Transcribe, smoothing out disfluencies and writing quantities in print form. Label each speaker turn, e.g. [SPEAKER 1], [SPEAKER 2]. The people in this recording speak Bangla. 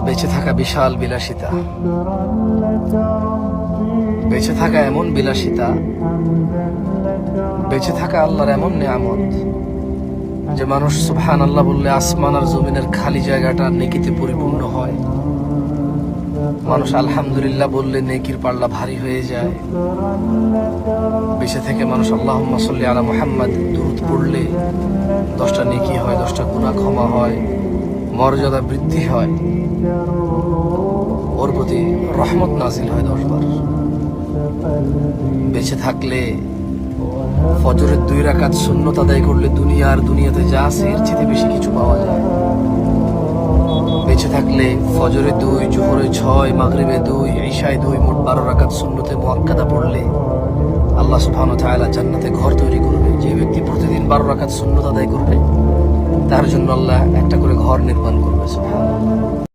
[SPEAKER 1] বেঁচে থাকা বিশাল বিলাসিতা, বেঁচে থাকা এমন বিলাসিতা, বেঁচে থাকা আল্লাহর এমন নিয়ামত যে মানুষ সুবহানাল্লাহ বললে আসমান আর জমিনের খালি জায়গাটা নেকিতে পরিপূর্ণ হয়। মানুষ আলহামদুলিল্লাহ বললে নেকির পাল্লা ভারী হয়ে যায়। বেঁচে থেকে মানুষ আল্লাহুম্মা সাল্লি আলা মুহাম্মাদ দুরূদ পড়লে 10টা নেকি হয়, 10টা গুনাহ ক্ষমা হয়, মর্যাদা বৃদ্ধি হয়, ওর প্রতি রহমত নাজিল হয় 10 বার। বেঁচে থাকলে ফজরের 2 রাকাত সুন্নত আদায় করলে দুনিয়াতে যা আছে এর চেয়ে বেশি কিছু পাওয়া যায়। বেঁচে থাকলে ফজরে 2, জোহরে 6, মাগরিবে 2, ইশায় 2, মোট 12 রাকাত সুন্নতে মুআক্কাদা পড়লে আল্লাহ সুবহানাহু ওয়া তাআলা জান্নাতে ঘর তৈরি করবে। যে ব্যক্তি প্রতিদিন 12 রাকাত সুন্নত আদায় করবে তার জন্য আল্লাহ একটা করে ঘর নির্মাণ করবে। সুবহানাল্লাহ।